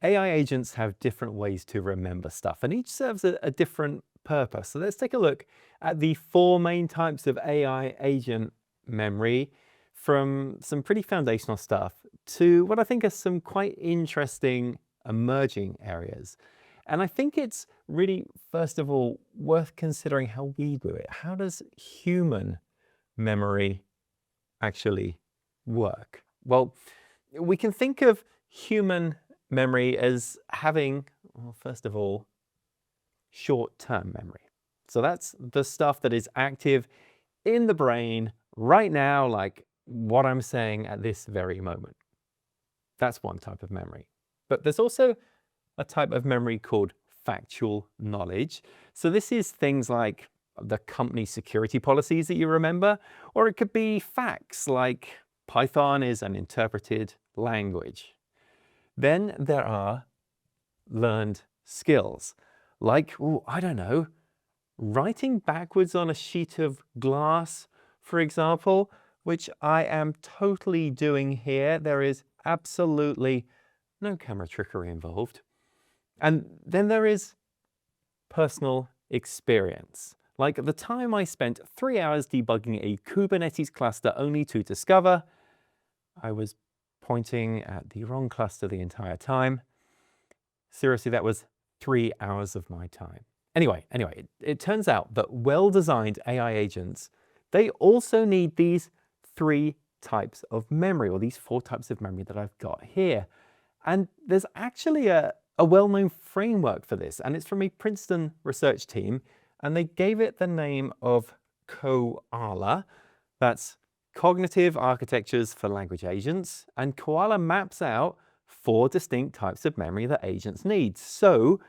AI agents have different ways to remember stuff, and each serves a different purpose. So let's take a look at the four main types of AI agent memory, from some pretty foundational stuff to what I think are some quite interesting emerging areas. And I think it's really, first of all, worth considering how we do it. How does human memory actually work? Well, we can think of human memory as having, well, first of all, short-term memory. So that's the stuff that is active in the brain right now, like what I'm saying at this very moment. That's one type of memory. But there's also a type of memory called factual knowledge. So this is things like the company security policies that you remember, or it could be facts like Python is an interpreted language. Then there are learned skills, like, I don't know, writing backwards on a sheet of glass, for example, which I am totally doing here. There is absolutely no camera trickery involved. And then there is personal experience. Like the time I spent 3 hours debugging a Kubernetes cluster only to discover I was pointing at the wrong cluster the entire time. Seriously, that was 3 hours of my time. Anyway, it turns out that well-designed AI agents, they also need these three types of memory, or these four types of memory that I've got here. And there's actually a well-known framework for this, and it's from a Princeton research team, and they gave it the name of Koala. That's Cognitive Architectures for Language Agents, and Koala maps out four distinct types of memory that agents need. So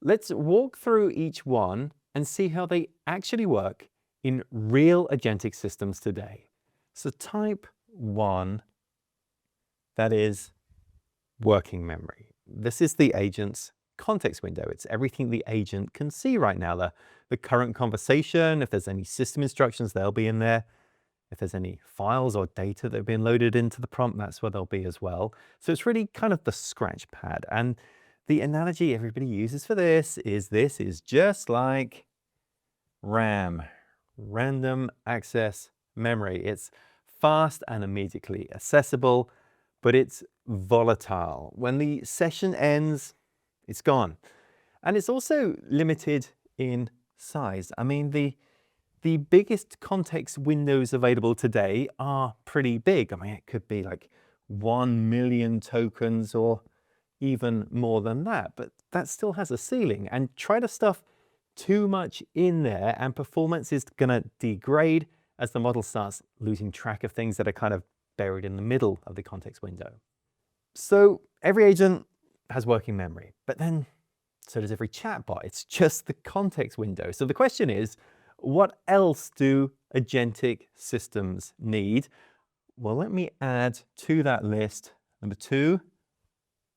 let's walk through each one and see how they actually work in real agentic systems today. So type 1, that is working memory. This is the agent's context window. It's everything the agent can see right now. The current conversation, if there's any system instructions, they'll be in there. If there's any files or data that have been loaded into the prompt, that's where they'll be as well. So it's really kind of the scratch pad. And the analogy everybody uses for this is just like RAM, random access memory. It's fast and immediately accessible, but it's volatile. When the session ends, it's gone. And it's also limited in size. I mean, the biggest context windows available today are pretty big. I mean, it could be like 1 million tokens or even more than that, but that still has a ceiling. And try to stuff too much in there and performance is gonna degrade as the model starts losing track of things that are kind of buried in the middle of the context window. So every agent has working memory, but then so does every chatbot. It's just the context window. So the question is, what else do agentic systems need? Well, let me add to that list, number 2,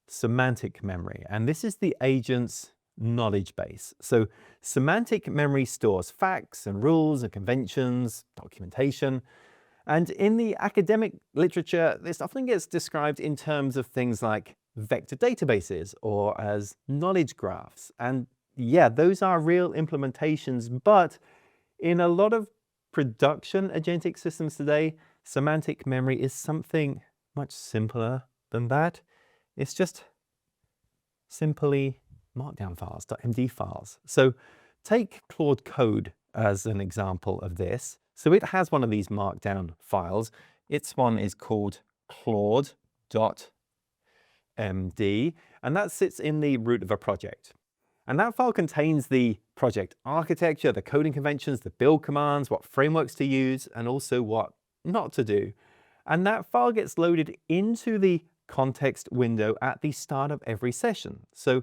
semantic memory. And this is the agent's knowledge base. So semantic memory stores facts and rules and conventions, documentation. And in the academic literature, this often gets described in terms of things like vector databases or as knowledge graphs. And yeah, those are real implementations, but in a lot of production agentic systems today, semantic memory is something much simpler than that. It's just simply markdown files, .md files. So take Claude Code as an example of this. So it has one of these markdown files. Its one is called claude.md, and that sits in the root of a project. And that file contains the project architecture, the coding conventions, the build commands, what frameworks to use, and also what not to do. And that file gets loaded into the context window at the start of every session. So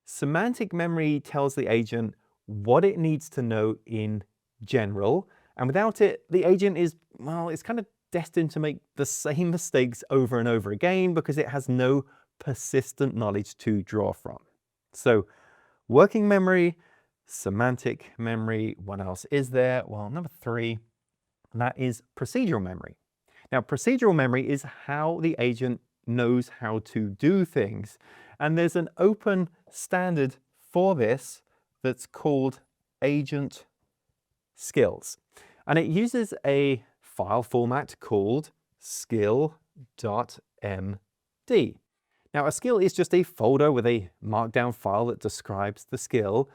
semantic memory tells the agent what it needs to know in general. And without it, the agent is, well, it's kind of destined to make the same mistakes over and over again because it has no persistent knowledge to draw from. So working memory, semantic memory, what else is there? Well, number 3, that is procedural memory. Now, procedural memory is how the agent knows how to do things. And there's an open standard for this that's called agent skills. And it uses a file format called skill.md. Now, a skill is just a folder with a markdown file that describes the skill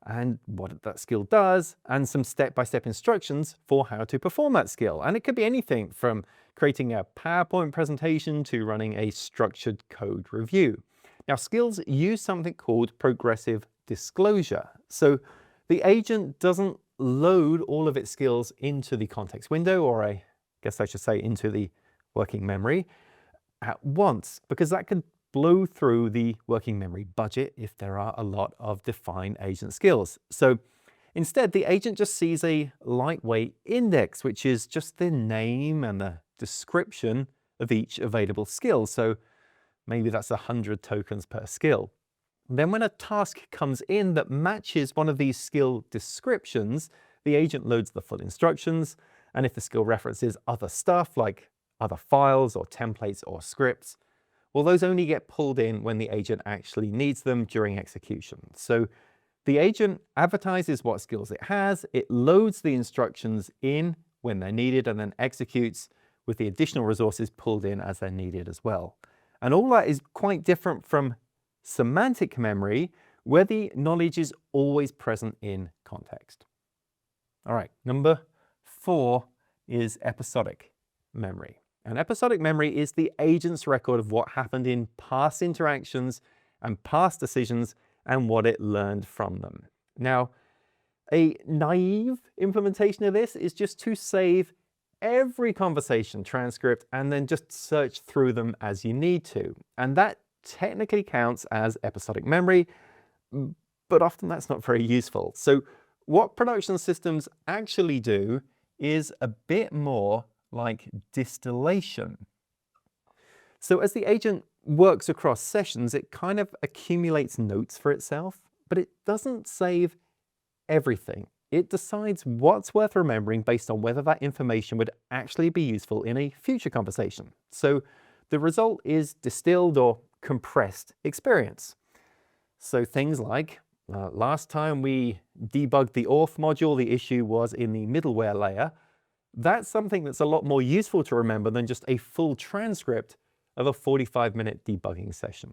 and what that skill does, and some step-by-step instructions for how to perform that skill. And it could be anything from creating a PowerPoint presentation to running a structured code review. Now, skills use something called progressive disclosure. So the agent doesn't load all of its skills into the context window, or I guess I should say into the working memory at once, because that could blow through the working memory budget if there are a lot of defined agent skills. So instead, the agent just sees a lightweight index, which is just the name and the description of each available skill. So maybe that's 100 tokens per skill. Then when a task comes in that matches one of these skill descriptions, the agent loads the full instructions. And if the skill references other stuff like other files or templates or scripts, well, those only get pulled in when the agent actually needs them during execution. So the agent advertises what skills it has, it loads the instructions in when they're needed, and then executes with the additional resources pulled in as they're needed as well. And all that is quite different from semantic memory, where the knowledge is always present in context. All right, number 4 is episodic memory. And episodic memory is the agent's record of what happened in past interactions and past decisions and what it learned from them. Now, a naive implementation of this is just to save every conversation transcript and then just search through them as you need to. And that technically counts as episodic memory, but often that's not very useful. So what production systems actually do is a bit more like distillation. So as the agent works across sessions, it kind of accumulates notes for itself, but it doesn't save everything. It decides what's worth remembering based on whether that information would actually be useful in a future conversation. So the result is distilled or compressed experience. So things like, last time we debugged the auth module, the issue was in the middleware layer. That's something that's a lot more useful to remember than just a full transcript of a 45-minute debugging session.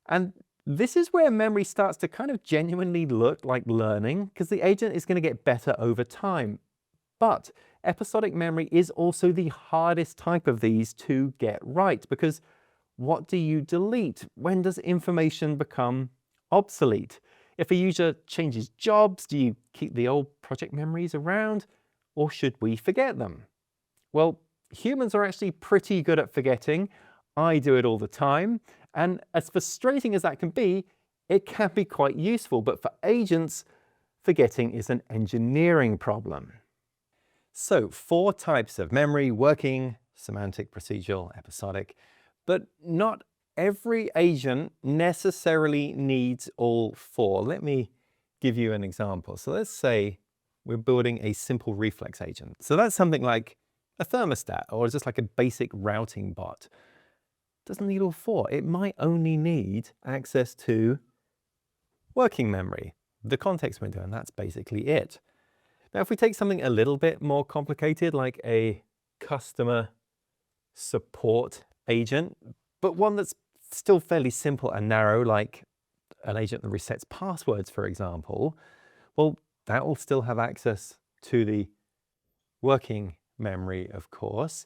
And this is where memory starts to kind of genuinely look like learning, because the agent is going to get better over time. But episodic memory is also the hardest type of these to get right, because what do you delete? When does information become obsolete? If a user changes jobs, do you keep the old project memories around? Or should we forget them? Well, humans are actually pretty good at forgetting. I do it all the time. And as frustrating as that can be, it can be quite useful. But for agents, forgetting is an engineering problem. So 4 types of memory: working, semantic, procedural, episodic. But not every agent necessarily needs all 4. Let me give you an example. So let's say we're building a simple reflex agent. So that's something like a thermostat, or just like a basic routing bot. Doesn't need all 4. It might only need access to working memory, the context window, and that's basically it. Now, if we take something a little bit more complicated, like a customer support agent, but one that's still fairly simple and narrow, like an agent that resets passwords, for example, well, that will still have access to the working memory, of course,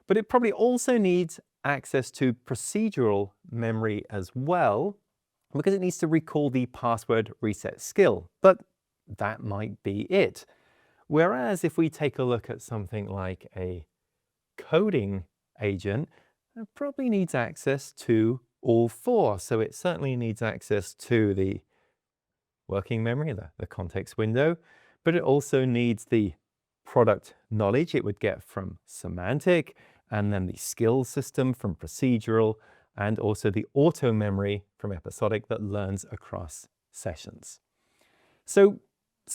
but it probably also needs access to procedural memory as well, because it needs to recall the password reset skill, but that might be it. Whereas if we take a look at something like a coding agent, it probably needs access to all 4. So it certainly needs access to the working memory, the context window, but it also needs the product knowledge it would get from semantic, and then the skills system from procedural, and also the auto memory from episodic that learns across sessions. So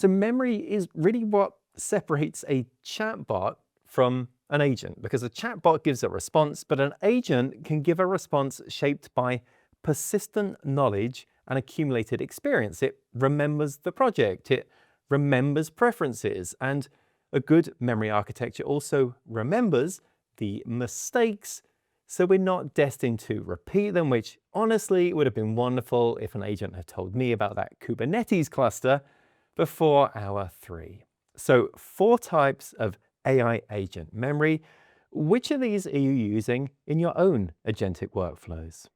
memory is really what separates a chatbot from an agent, because a chatbot gives a response, but an agent can give a response shaped by persistent knowledge and accumulated experience. It remembers the project, it remembers preferences, and a good memory architecture also remembers the mistakes, so we're not destined to repeat them, which honestly would have been wonderful if an agent had told me about that Kubernetes cluster before hour 3. So 4 types of AI agent memory. Which of these are you using in your own agentic workflows?